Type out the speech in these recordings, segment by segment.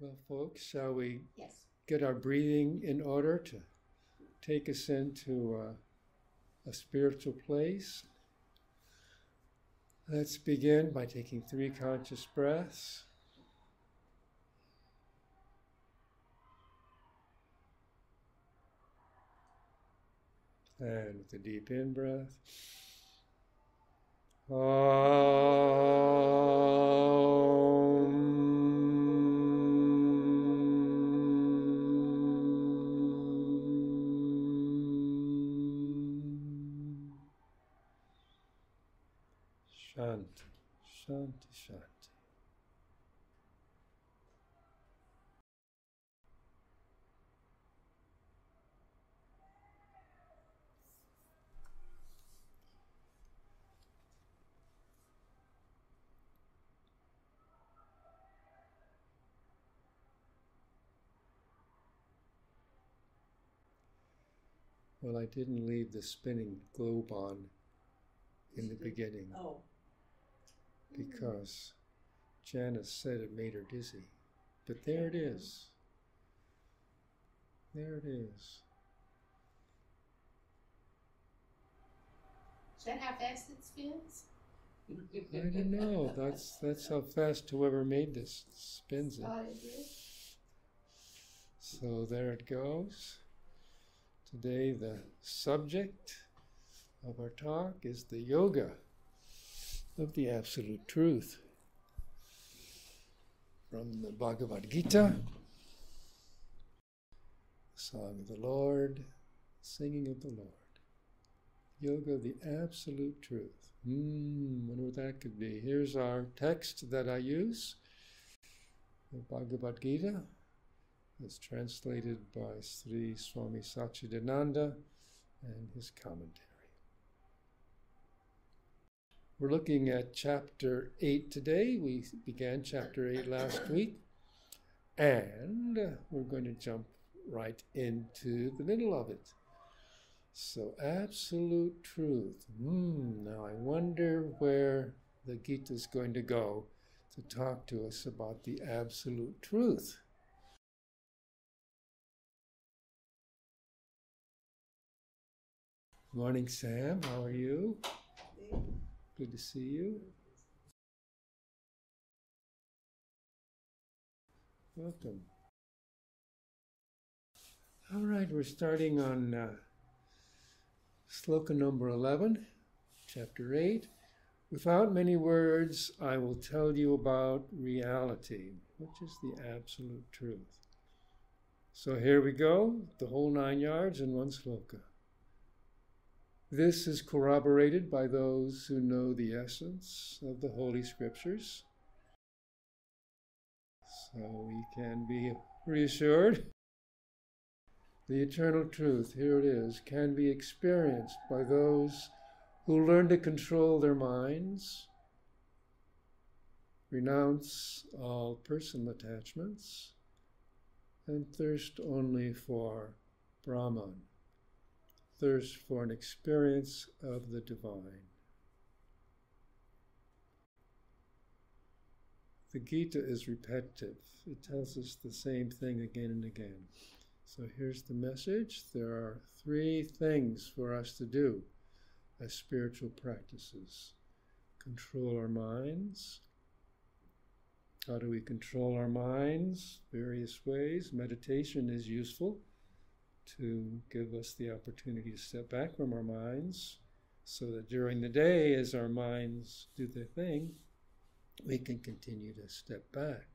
Well, folks, shall we Yes. get our breathing in order to take us into a spiritual place? Let's begin by taking 3 conscious breaths. And with a deep in-breath. Shanti, Shanti, Shanti. Well, I didn't leave the spinning globe on in the beginning. Oh. Because Janice said it made her dizzy. But there it is. There it is. Is that how fast it spins? I don't know. That's how fast whoever made this spins it. Oh, it did? So there it goes. Today the subject of our talk is the yoga of the absolute truth. From the Bhagavad Gita, Song of the Lord, Singing of the Lord. Yoga of the absolute truth. Wonder what that could be. Here's our text that I use. The Bhagavad Gita. It's translated by Sri Swami Satchidananda and his commentary. We're looking at chapter 8 today. We began chapter 8 last week. And we're going to jump right into the middle of it. So, absolute truth. Now I wonder where the Gita is going to go to talk to us about the absolute truth. Morning, Sam. How are you? Good to see you. Welcome. All right, we're starting on sloka number 11, chapter 8. Without many words, I will tell you about reality, which is the absolute truth. So here we go, the whole 9 yards in one sloka. This is corroborated by those who know the essence of the Holy Scriptures. So we can be reassured. The eternal truth, here it is, can be experienced by those who learn to control their minds, renounce all personal attachments, and thirst only for Brahman. Thirst for an experience of the divine. The Gita is repetitive. It tells us the same thing again and again. So here's the message. There are 3 things for us to do as spiritual practices. Control our minds. How do we control our minds? Various ways. Meditation is useful to give us the opportunity to step back from our minds so that during the day, as our minds do their thing, we can continue to step back.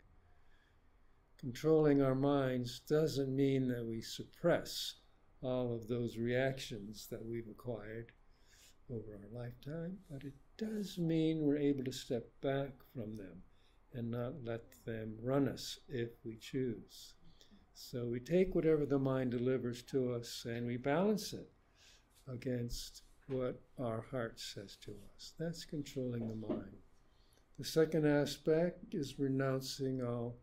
Controlling our minds doesn't mean that we suppress all of those reactions that we've acquired over our lifetime, but it does mean we're able to step back from them and not let them run us if we choose. So we take whatever the mind delivers to us and we balance it against what our heart says to us. That's controlling the mind. The second aspect is renouncing all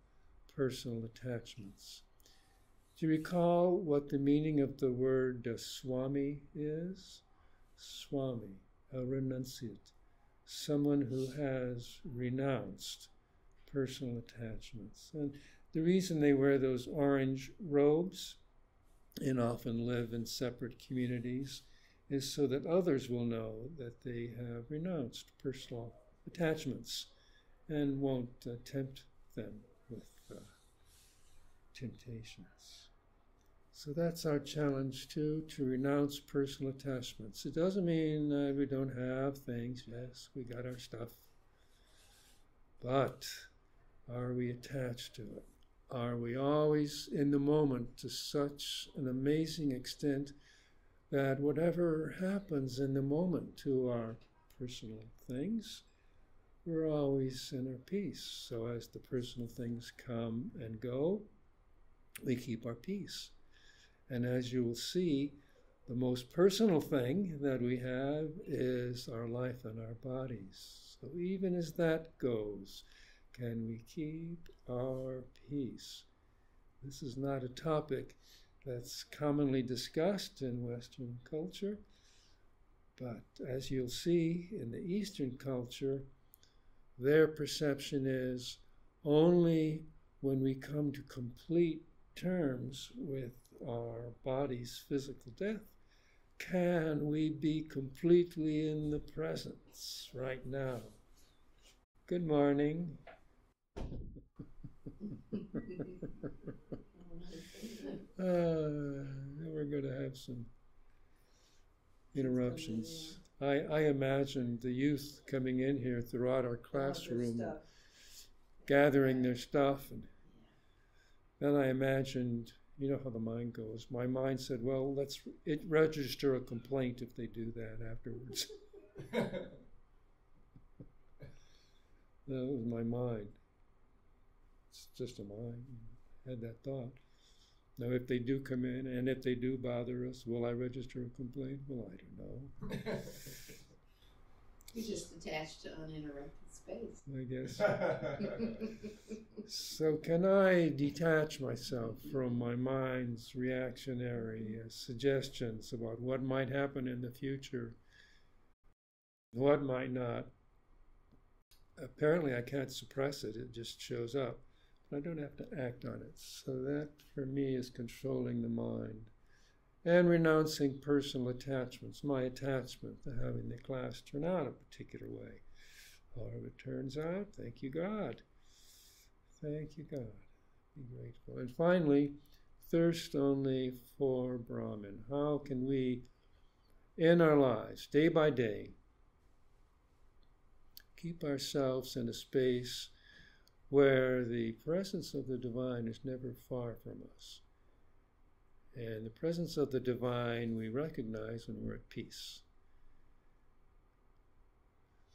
personal attachments. Do you recall what the meaning of the word swami is? Swami, a renunciate, someone who has renounced personal attachments. And The reason they wear those orange robes and often live in separate communities is so that others will know that they have renounced personal attachments and won't tempt them with temptations. So that's our challenge too, to renounce personal attachments. It doesn't mean we don't have things. Yes, we got our stuff. But are we attached to it? Are we always in the moment to such an amazing extent that whatever happens in the moment to our personal things, we're always in our peace. So as the personal things come and go, we keep our peace. And as you will see, the most personal thing that we have is our life and our bodies. So even as that goes, can we keep our peace? This is not a topic that's commonly discussed in Western culture, but as you'll see in the Eastern culture, their perception is only when we come to complete terms with our body's physical death can we be completely in the presence right now. Good morning. We're going to have some interruptions. I imagined the youth coming in here throughout our classroom, gathering their stuff, and then I imagined, you know how the mind goes. My mind said, well, let's register a complaint if they do that afterwards. That was my mind. It's just a mind. I had that thought. Now, if they do come in and if they do bother us, will I register a complaint? Well, I don't know. You're just attached to uninterrupted space. I guess. So can I detach myself from my mind's reactionary suggestions about what might happen in the future, what might not? Apparently I can't suppress it, it just shows up. But I don't have to act on it. So that, for me, is controlling the mind. And renouncing personal attachments, my attachment to having the class turn out a particular way. However it turns out, thank you, God. Thank you, God. Be grateful. And finally, thirst only for Brahman. How can we, in our lives, day by day, keep ourselves in a space where the presence of the divine is never far from us? And the presence of the divine we recognize when we're at peace.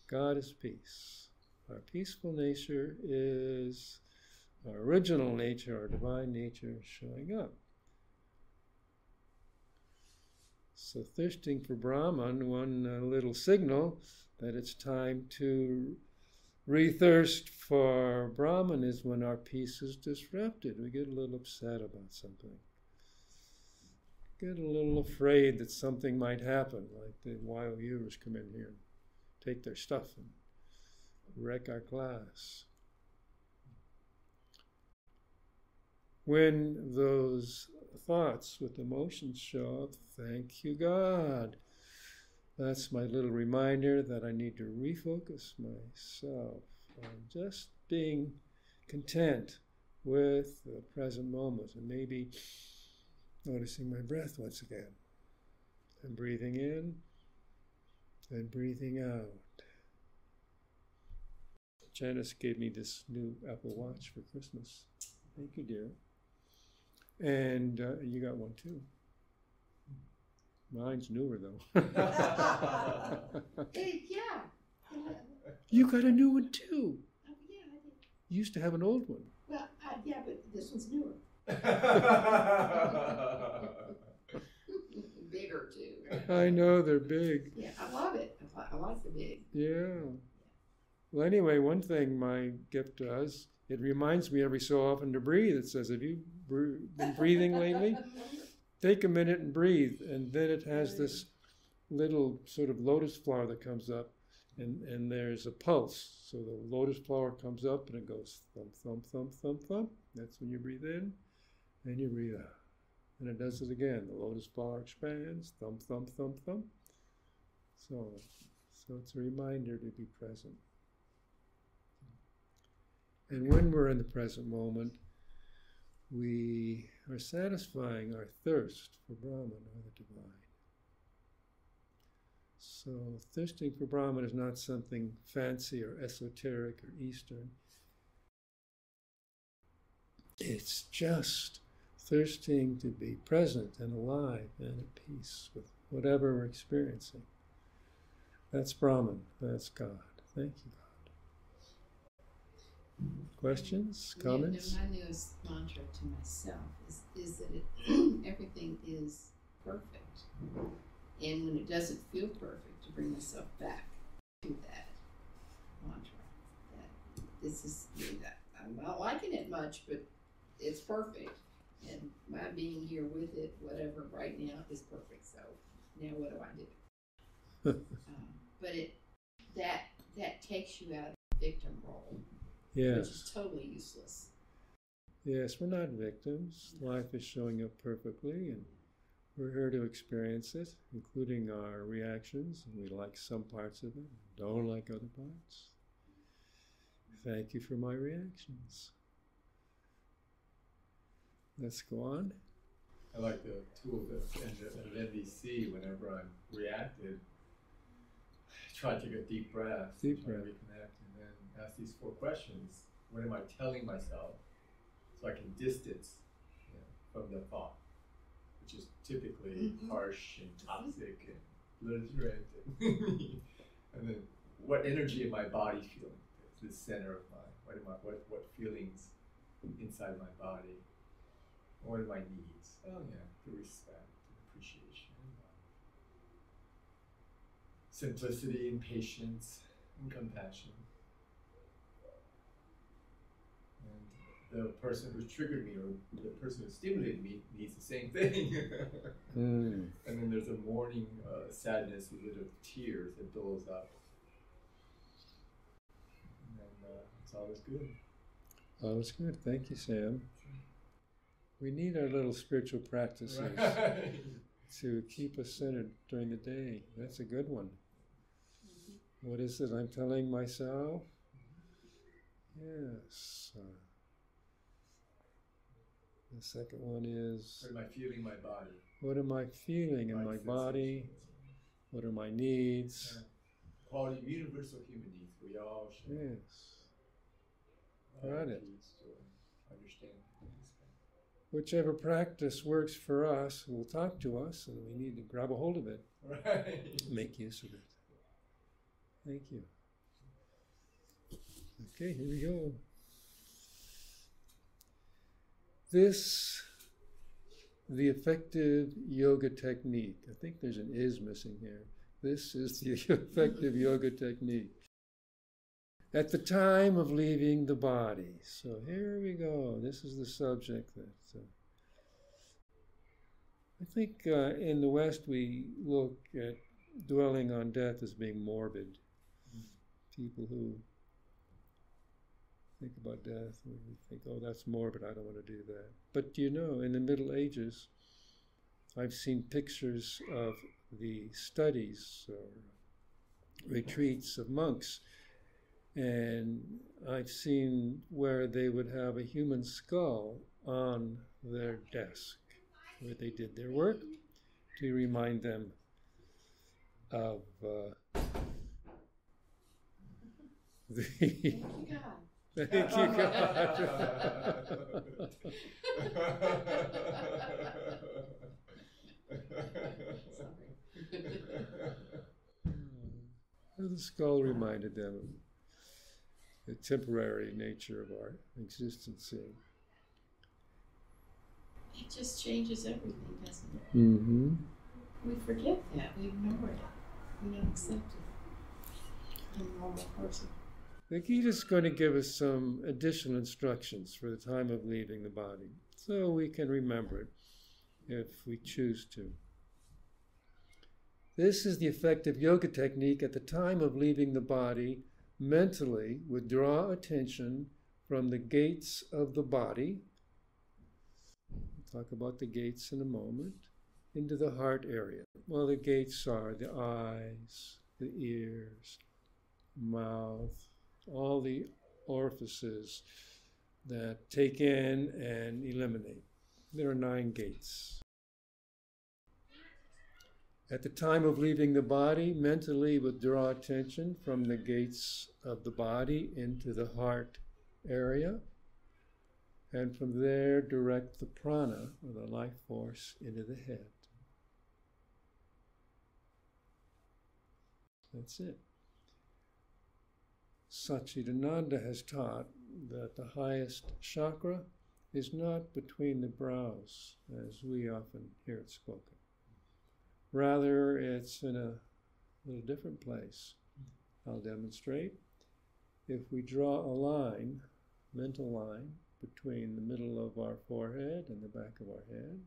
God is peace. Our peaceful nature is our original nature, our divine nature showing up. So thirsting for Brahman, one little signal that it's time to re-thirst for Brahman is when our peace is disrupted. We get a little upset about something. Get a little afraid that something might happen, like the YOUers come in here and take their stuff and wreck our class. When those thoughts with emotions show up, thank you, God. That's my little reminder that I need to refocus myself on just being content with the present moment and maybe noticing my breath once again. And breathing in and breathing out. Janice gave me this new Apple Watch for Christmas. Thank you, dear. And you got one too. Mine's newer though. Hey, yeah. You got a new one too. Oh, yeah, I did. You used to have an old one. Well, yeah, but this one's newer. Bigger too. I know, they're big. Yeah, I love it. I like the big. Yeah. Well, anyway, one thing my gift does, it reminds me every so often to breathe. It says, have you been breathing lately? Take a minute and breathe. And then it has this little sort of lotus flower that comes up, and there's a pulse. So the lotus flower comes up and it goes thump, thump, thump, thump, thump. That's when you breathe in and you breathe out. And it does it again. The lotus flower expands, thump, thump, thump, thump. So it's a reminder to be present. And when we're in the present moment, we are satisfying our thirst for Brahman or the divine. So thirsting for Brahman is not something fancy or esoteric or Eastern. It's just thirsting to be present and alive and at peace with whatever we're experiencing. That's Brahman. That's God. Thank you, God. Questions? Comments? My newest mantra to myself is that everything is perfect. And when it doesn't feel perfect, to bring myself back to that mantra. That this is, I'm not liking it much, but it's perfect. And my being here with it, whatever, right now is perfect. So now what do I do? But that takes you out of the victim role, Yes. which is totally useless. Yes, we're not victims. Life is showing up perfectly, and we're here to experience it, including our reactions. And we like some parts of it, don't like other parts. Thank you for my reactions. Let's go on. I like the tool at NBC. Whenever I'm reacted, I try to take a deep breath, Deep breath. reconnect, and then ask these 4 questions. What am I telling myself, so I can distance from the thought, which is typically harsh and toxic and belligerent. And then, what energy in my body feeling? It's the center of what feelings inside my body? What are my needs? Oh yeah, the respect and appreciation, simplicity and patience and compassion. And the person who triggered me or the person who stimulated me needs the same thing. And then there's a mourning, sadness, a bit of tears that builds up. And then it's always good. Always good. Thank you, Sam. We need our little spiritual practices to keep us centered during the day. That's a good one. What is it I'm telling myself? Yes. The second one is, What am I feeling in my body? what am I feeling in my body? What are my needs? Quality, universal human needs. We all share. Yes. Got it. To understand. Whichever practice works for us will talk to us, and we need to grab a hold of it. Right. Make use of it. Thank you. Okay, here we go. The effective yoga technique. I think there's an is missing here. This is the effective yoga technique. At the time of leaving the body. So here we go. This is the subject that I think in the West we look at dwelling on death as being morbid. People who think about death, we think, oh, that's morbid, I don't want to do that. But you know, in the Middle Ages, I've seen pictures of the studies or retreats of monks, and I've seen where they would have a human skull on their desk, where they did their work to remind them of Thank you, God. Thank you, God. The skull reminded them of the temporary nature of our existence. It just changes everything, doesn't it? Mm-hmm. We forget that. We ignore it. We don't accept it. I'm a normal person. The Gita's going to give us some additional instructions for the time of leaving the body, so we can remember it if we choose to. This is the effective yoga technique. At the time of leaving the body, mentally withdraw attention from the gates of the body talk about the gates in a moment, into the heart area. Well, the gates are the eyes, the ears, mouth, all the orifices that take in and eliminate. There are 9 gates. At the time of leaving the body, mentally withdraw attention from the gates of the body into the heart area, and from there direct the prana, or the life force, into the head. That's it. Satchidananda has taught that the highest chakra is not between the brows, as we often hear it spoken. Rather, it's in a little different place. I'll demonstrate. If we draw a line, mental line, between the middle of our forehead and the back of our head,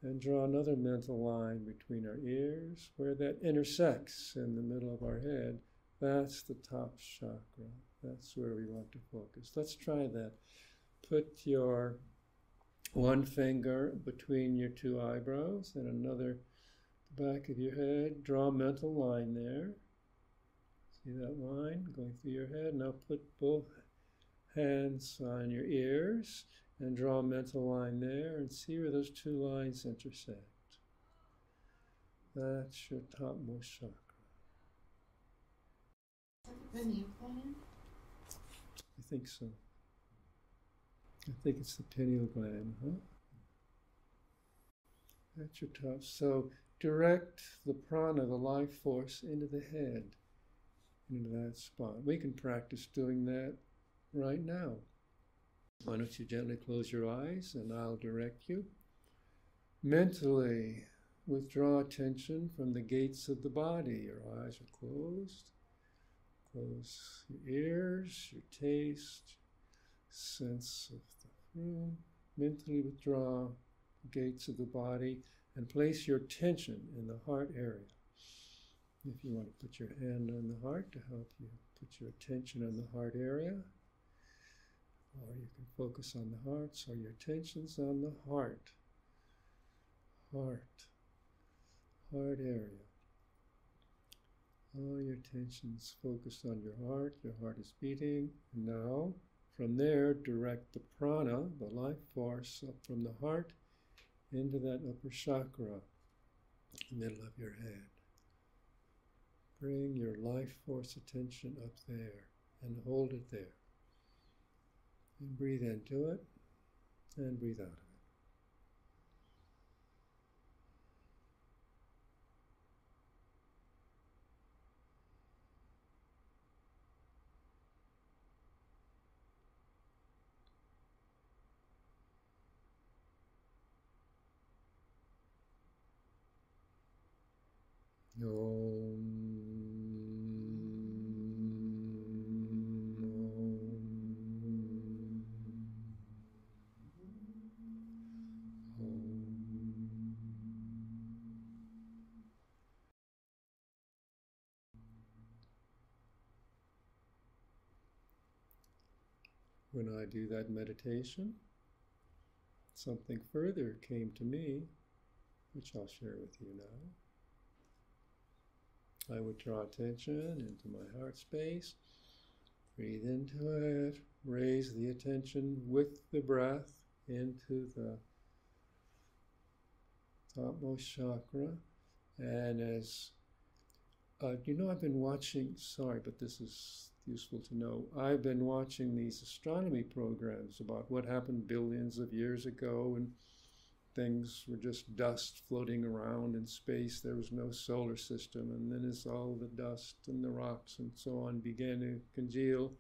and draw another mental line between our ears, where that intersects in the middle of our head, that's the top chakra. That's where we want to focus. Let's try that. Put your one finger between your 2 eyebrows and another back of your head. Draw a mental line there. See that line going through your head? Now put both hands on your ears and draw a mental line there and see where those 2 lines intersect. That's your topmost chakra. Pineal gland? I think so. I think it's the pineal gland, huh? That's your top. So direct the prana, the life force, into the head, into that spot. We can practice doing that right now. Why don't you gently close your eyes and I'll direct you. Mentally withdraw attention from the gates of the body. Your eyes are closed. Close your ears, your taste, sense of the room. Mentally withdraw the gates of the body and place your attention in the heart area. If you want to put your hand on the heart to help you put your attention on the heart area, or you can focus on the heart, so your attention's on the heart. Heart area. All your attention's focused on your heart is beating. Now, from there, direct the prana, the life force, up from the heart into that upper chakra, the middle of your head. Bring your life force attention up there and hold it there. And breathe into it and breathe out of it. When I do that meditation, something further came to me, which I'll share with you now. I would draw attention into my heart space, breathe into it, raise the attention with the breath into the topmost chakra. And as, I've been watching, sorry, but this is useful to know. I've been watching these astronomy programs about what happened billions of years ago, and things were just dust floating around in space. There was no solar system, and then as all the dust and the rocks and so on began to congeal,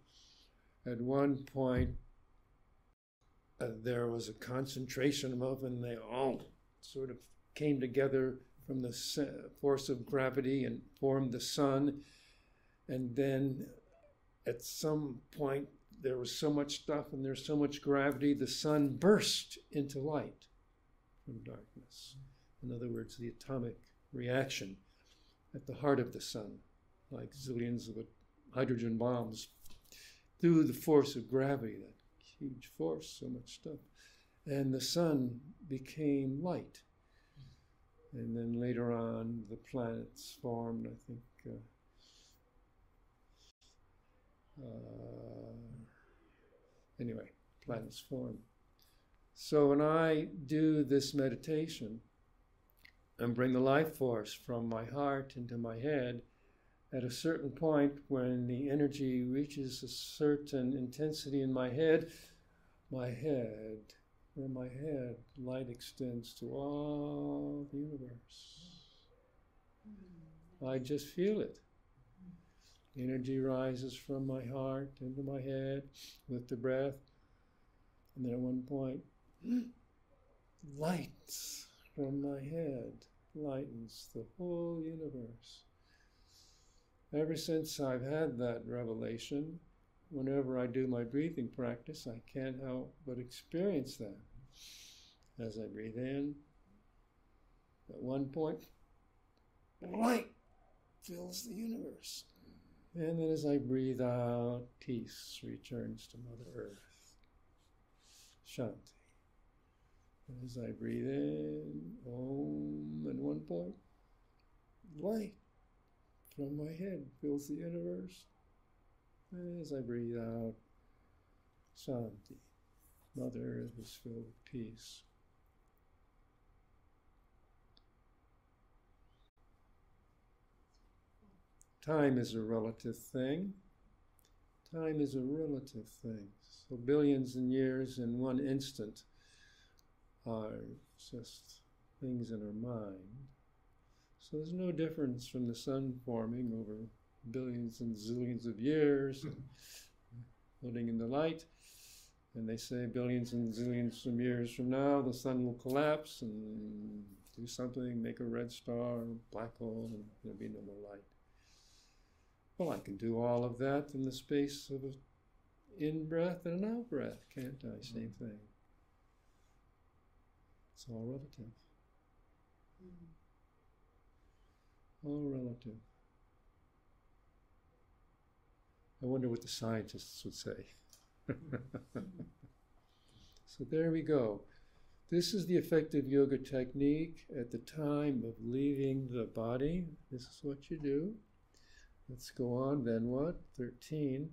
at one point there was a concentration of them, and they all sort of came together from the force of gravity and formed the sun. And then at some point there was so much stuff and there's so much gravity, the sun burst into light from darkness. In other words, the atomic reaction at the heart of the sun, like zillions of hydrogen bombs, through the force of gravity, that huge force, so much stuff. and the sun became light. And then later on, the planets formed, I think. Anyway, planets formed. So when I do this meditation and bring the life force from my heart into my head, at a certain point when the energy reaches a certain intensity in my head, from my head, light extends to all the universe. I just feel it. Energy rises from my heart into my head with the breath. And then at one point, lights from my head lightens the whole universe. Ever since I've had that revelation, whenever I do my breathing practice, I can't help but experience that. As I breathe in, at one point, light fills the universe. And then as I breathe out, peace returns to Mother Earth. Shanti. And as I breathe in, Om, at one point, light from my head fills the universe. And as I breathe out, Shanti. Mother Earth is filled with peace. Time is a relative thing. Time is a relative thing. So billions of years in one instant are just things in our mind. So there's no difference from the sun forming over billions and zillions of years, floating in the light. And they say billions and zillions of years from now, the sun will collapse and do something, make a red star, black hole, and there'll be no more light. Well, I can do all of that in the space of an in-breath and an out-breath, can't I? Same thing. It's all relative. All relative. I wonder what the scientists would say. So there we go. This is the effective yoga technique at the time of leaving the body. This is what you do. Let's go on, then what? 13.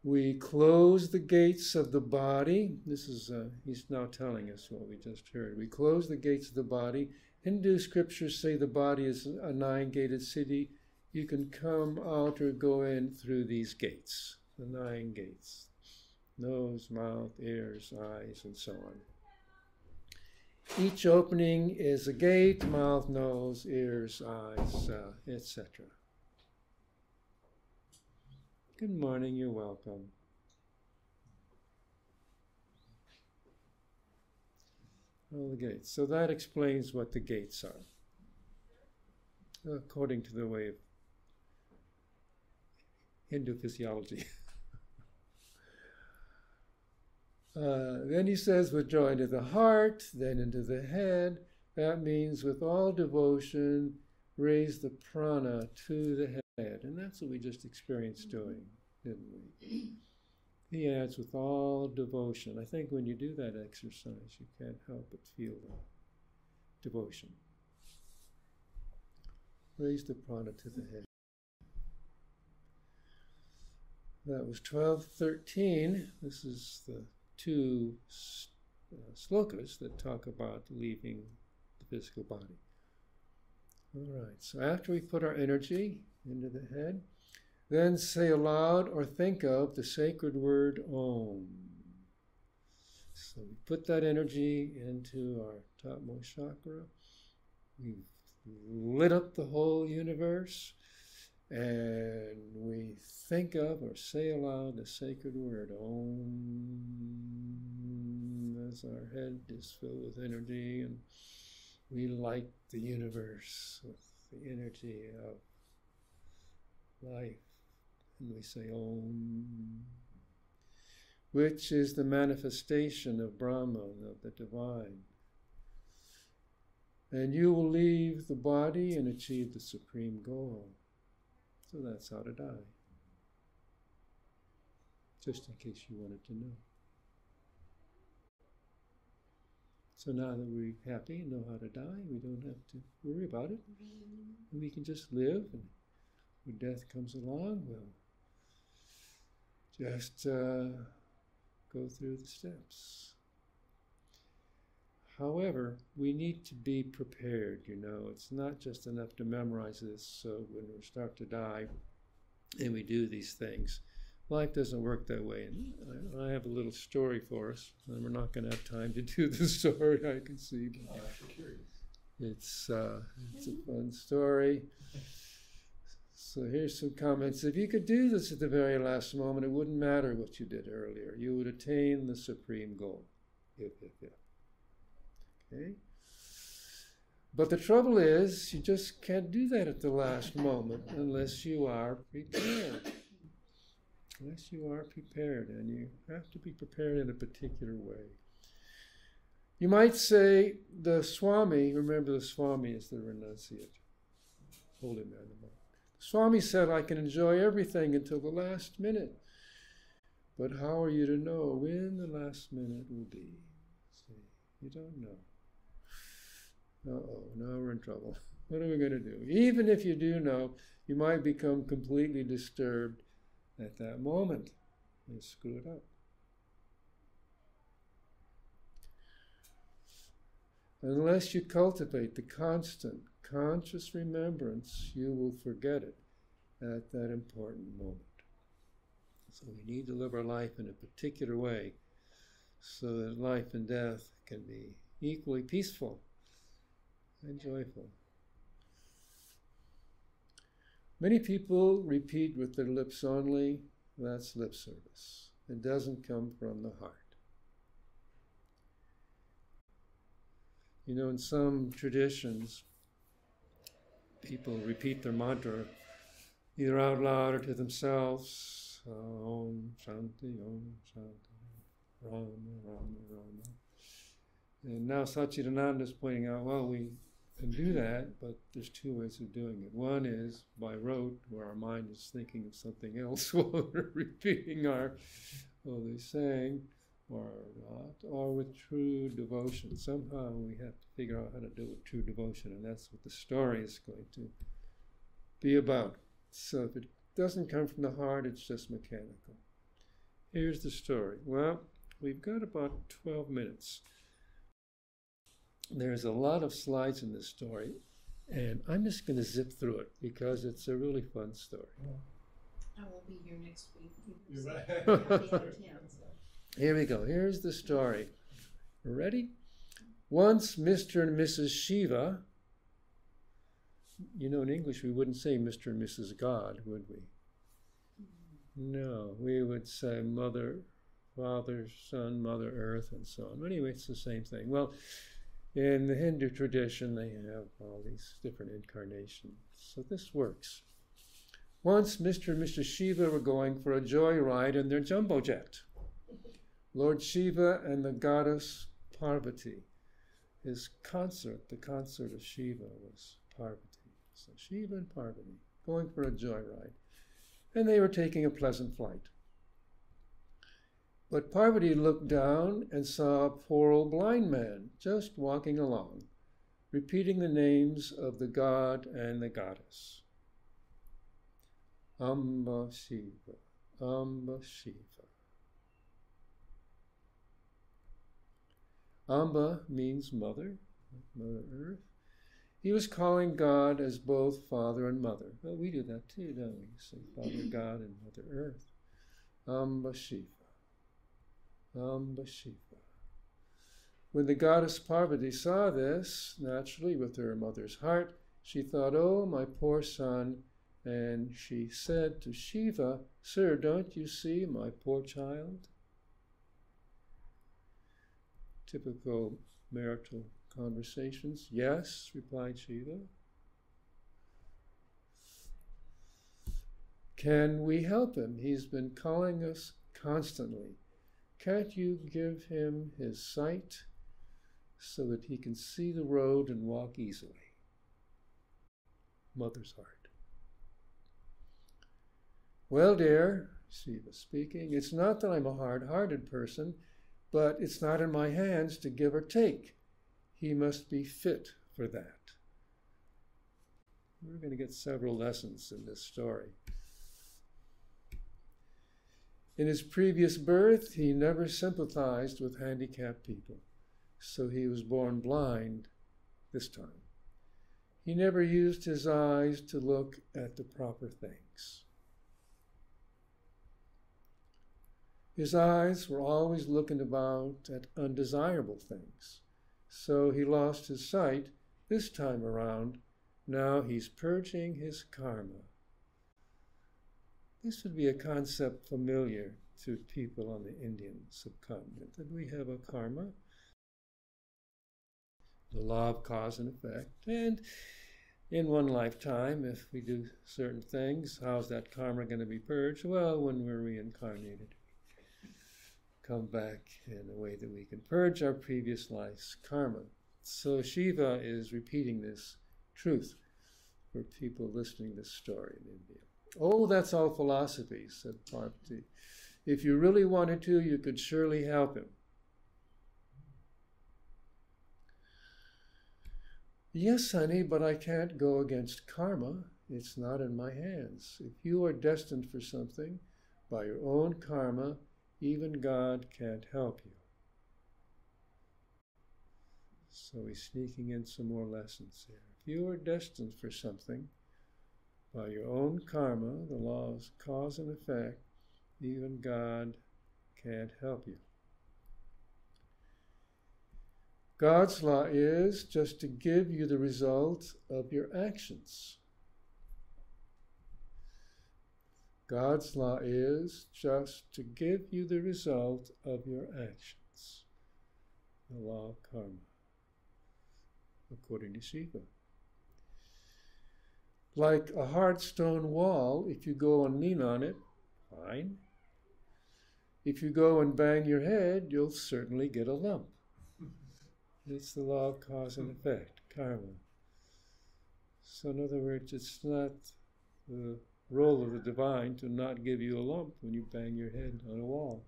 We close the gates of the body. This is, he's now telling us what we just heard. We close the gates of the body. Hindu scriptures say the body is a 9-gated city. You can come out or go in through these gates, the 9 gates. Nose, mouth, ears, eyes, and so on. Each opening is a gate, mouth, nose, ears, eyes, etc. Good morning, you're welcome. All the gates. So that explains what the gates are, according to the way of Hindu physiology. Then he says, withdraw into the heart, then into the head. That means with all devotion, raise the prana to the head. And that's what we just experienced doing, didn't we? He adds, with all devotion. I think when you do that exercise, you can't help but feel the devotion. Raise the prana to the head. That was 12:13. This is the 2 slokas that talk about leaving the physical body. All right, so after we put our energy into the head, then say aloud or think of the sacred word Om. So we put that energy into our topmost chakra. We've lit up the whole universe, and we think of or say aloud the sacred word Om as our head is filled with energy, and we light the universe with the energy of life. And we say Om, which is the manifestation of Brahman, of the divine. And you will leave the body and achieve the supreme goal. So that's how to die. Just in case you wanted to know. So now that we're happy and know how to die, we don't have to worry about it. And we can just live, and when death comes along, we'll just go through the steps. However, we need to be prepared, you know. It's not just enough to memorize this, so when we start to die and we do these things, life doesn't work that way. And I have a little story for us, and we're not going to have time to do the story, I can see. But I'm actually curious. it's a fun story. So here's some comments. If you could do this at the very last moment, it wouldn't matter what you did earlier. You would attain the supreme goal. If. Okay? But the trouble is, you just can't do that at the last moment unless you are prepared. Unless you are prepared, and you have to be prepared in a particular way. You might say the Swami, remember the Swami is the renunciate, holy man of the monk. Swami said, I can enjoy everything until the last minute. But how are you to know when the last minute will be? See, you don't know. Uh-oh, now we're in trouble. What are we going to do? Even if you do know, you might become completely disturbed at that moment and screw it up. Unless you cultivate the constant, conscious remembrance, you will forget it at that important moment. So we need to live our life in a particular way so that life and death can be equally peaceful and joyful. Many people repeat with their lips only. That's lip service. It doesn't come from the heart. You know, in some traditions, people repeat their mantra either out loud or to themselves. Om Shanti, Om Shanti, Rama, Rama, Rama. And now Satchidananda is pointing out, well, we can do that, but there's two ways of doing it. One is by rote, where our mind is thinking of something else while we're repeating our holy saying, or not, or with true devotion. Somehow we have to figure out how to do it with true devotion, and that's what the story is going to be about. So if it doesn't come from the heart, it's just mechanical. Here's the story. Well, we've got about 12 minutes. There's a lot of slides in this story, and I'm just going to zip through it because it's a really fun story. I won't be here next week. You're right. I'll be out of town, so. Here we go. Here's the story. Ready? Once Mr. and Mrs. Shiva, you know, in English we wouldn't say Mr. and Mrs. God, would we? No, we would say Mother, Father, Son, Mother Earth, and so on. Anyway, it's the same thing. Well, in the Hindu tradition, they have all these different incarnations. So this works. Once Mr. and Mrs. Shiva were going for a joyride in their jumbo jet. Lord Shiva and the goddess Parvati. His consort, the consort of Shiva, was Parvati. So Shiva and Parvati going for a joyride. And they were taking a pleasant flight. But Parvati looked down and saw a poor old blind man just walking along, repeating the names of the god and the goddess. Amba Shiva, Amba Shiva. Amba means mother, Mother Earth. He was calling God as both Father and Mother. Well, we do that too, don't we? Say Father God and Mother Earth. Amba Shiva. Amba Shiva. When the goddess Parvati saw this, naturally with her mother's heart, she thought, oh, my poor son. And she said to Shiva, sir, don't you see my poor child? Typical marital conversations. Yes, replied Shiva. Can we help him? He's been calling us constantly. Can't you give him his sight so that he can see the road and walk easily? Mother's heart. Well, dear, Shiva speaking, it's not that I'm a hard-hearted person, but it's not in my hands to give or take. he must be fit for that. We're going to get several lessons in this story. In his previous birth, he never sympathized with handicapped people, so he was born blind this time. He never used his eyes to look at the proper things. His eyes were always looking about at undesirable things, so he lost his sight this time around. Now he's purging his karma. This would be a concept familiar to people on the Indian subcontinent, that we have a karma, the law of cause and effect, and in one lifetime, if we do certain things, how's that karma going to be purged? Well, when we're reincarnated, come back in a way that we can purge our previous life's karma. So Shiva is repeating this truth for people listening to this story in India. Oh, that's all philosophy, said Parvati. If you really wanted to, you could surely help him. Yes, honey, but I can't go against karma. It's not in my hands. If you are destined for something, by your own karma, even God can't help you. So he's sneaking in some more lessons here. If you are destined for something, by your own karma, the law of cause and effect, even God can't help you. God's law is just to give you the result of your actions. God's law is just to give you the result of your actions. The law of karma, according to Shiva. Like a hard stone wall, if you go and lean on it, fine. If you go and bang your head, you'll certainly get a lump. It's the law of cause and effect, karma. So in other words, it's not the role of the divine to not give you a lump when you bang your head on a wall.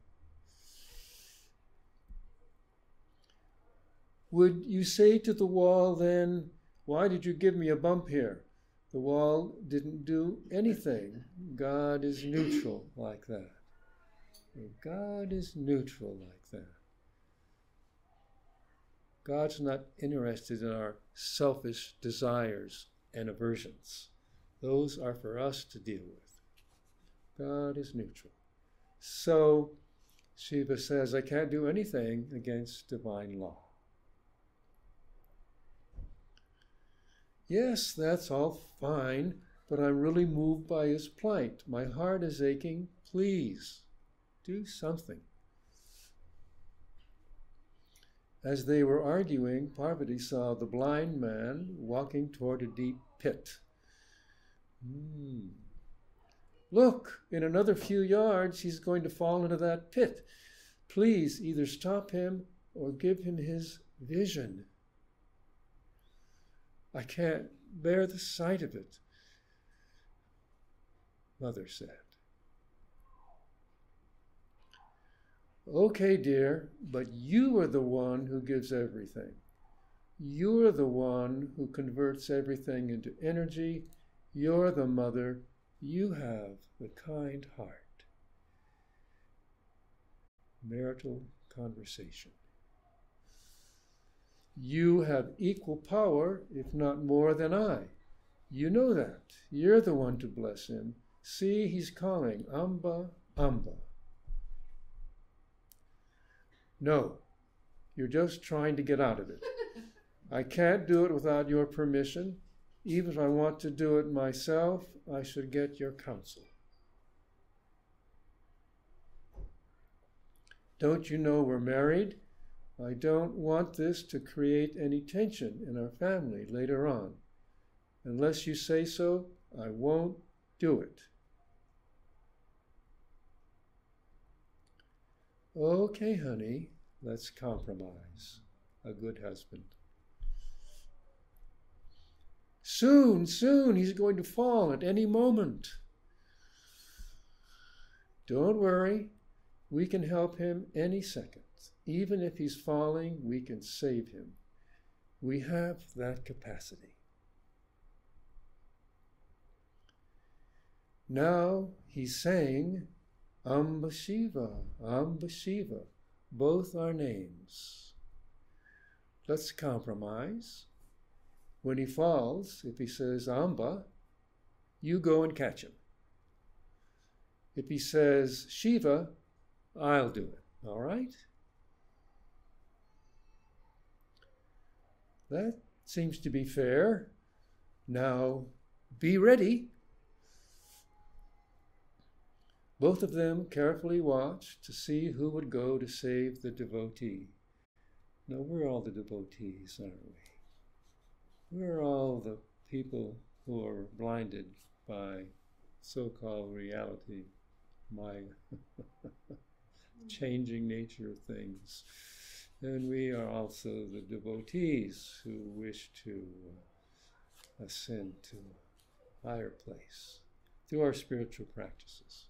Would you say to the wall then, why did you give me a bump here? The wall didn't do anything. God is neutral like that. God is neutral like that. God's not interested in our selfish desires and aversions. Those are for us to deal with. God is neutral. So Shiva says, I can't do anything against divine law. Yes, that's all fine, but I'm really moved by his plight. My heart is aching. Please, do something. As they were arguing, Parvati saw the blind man walking toward a deep pit. Look, in another few yards, he's going to fall into that pit. Please either stop him or give him his vision. I can't bear the sight of it, Mother said. Okay, dear, but you are the one who gives everything. You're the one who converts everything into energy. You're the mother. You have the kind heart. Marital conversation. You have equal power, if not more than I. You know that. You're the one to bless him. See, he's calling, Amba, Amba. No, you're just trying to get out of it. I can't do it without your permission. Even if I want to do it myself, I should get your counsel. Don't you know we're married? I don't want this to create any tension in our family later on. Unless you say so, I won't do it. Okay, honey, let's compromise. A good husband. Soon, he's going to fall at any moment. Don't worry, we can help him any second. Even if he's falling, we can save him. We have that capacity. Now he's saying Amba Shiva, both are names. Let's compromise. When he falls, if he says Amba, you go and catch him. If he says Shiva, I'll do it. All right? That seems to be fair. Now, be ready. Both of them carefully watched to see who would go to save the devotee. Now, we're all the devotees, aren't we? We're all the people who are blinded by so-called reality, Maya, changing nature of things. And we are also the devotees who wish to ascend to a higher place through our spiritual practices.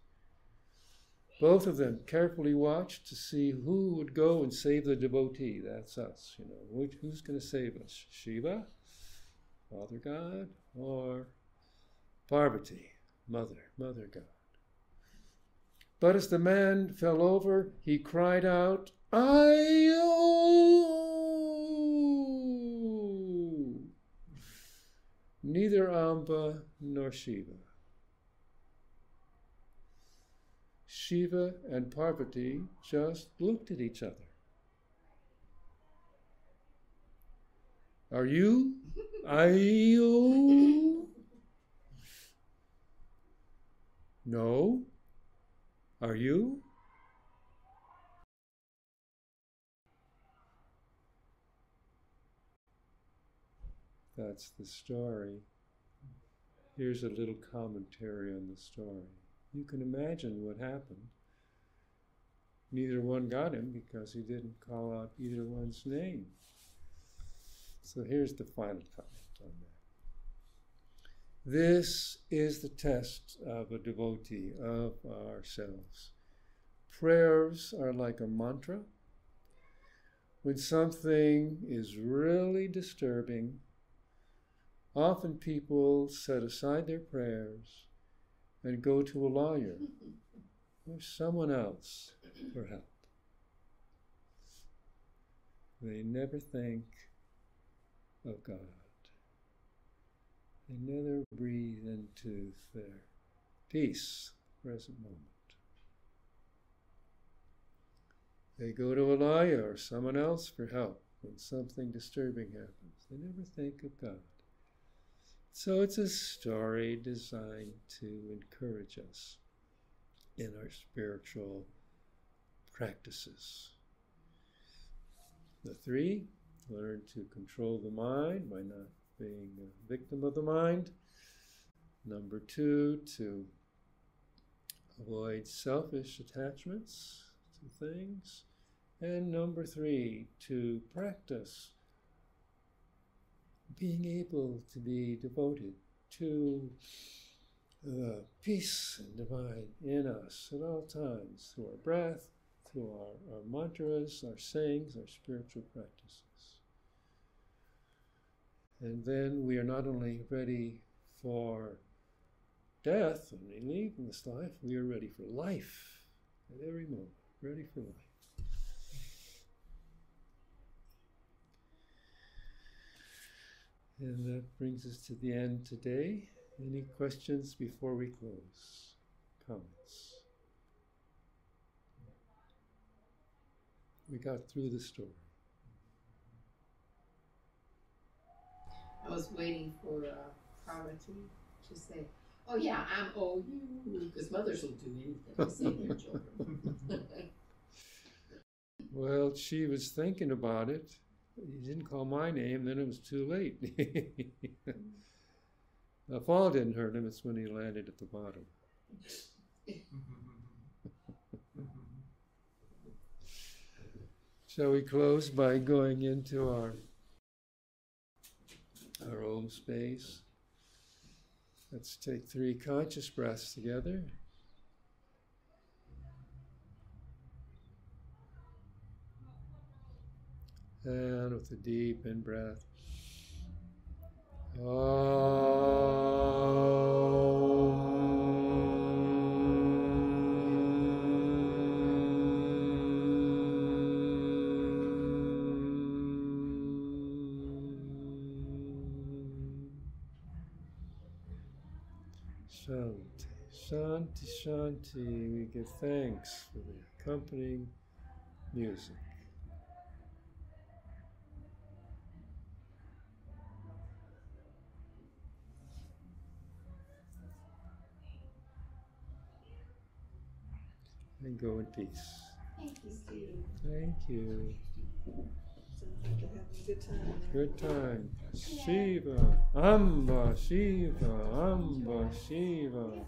Both of them carefully watched to see who would go and save the devotee. That's us, you know. Who's going to save us? Shiva, Father God, or Parvati, Mother God. But as the man fell over, he cried out, Ayo! Neither Amba nor Shiva. Shiva and Parvati just looked at each other. Are you? Ayo? No. Are you? That's the story. Here's a little commentary on the story. You can imagine what happened. Neither one got him because he didn't call out either one's name. So here's the final comment on that. This is the test of a devotee, of ourselves. Prayers are like a mantra. When something is really disturbing, often people set aside their prayers and go to a lawyer or someone else for help. They never think of God. They never breathe into their peace, present moment. They go to a lawyer or someone else for help when something disturbing happens. They never think of God. So it's a story designed to encourage us in our spiritual practices. The 3, learn to control the mind by not being a victim of the mind. Number 2, to avoid selfish attachments to things. And number 3, to practice being able to be devoted to the peace and divine in us at all times, through our breath, through our mantras, our sayings, our spiritual practices. And then we are not only ready for death when we leave in this life, we are ready for life at every moment, ready for life. And that brings us to the end today. Any questions before we close? Comments? We got through the story. I was waiting for Parvati to say, oh yeah, I'm OU, because mothers will do anything to save their children. Well, she was thinking about it. He didn't call my name, then it was too late. The fall didn't hurt him, it's when he landed at the bottom. Shall we close by going into our own space? Let's take 3 conscious breaths together. And with a deep in breath. Shanti, Shanti, Shanti. We give thanks for the accompanying music. And go in peace. Thank you, Steve. Thank you. Sounds like you're having a good time. Good time. Shiva, Amba, Shiva, Amba, Shiva.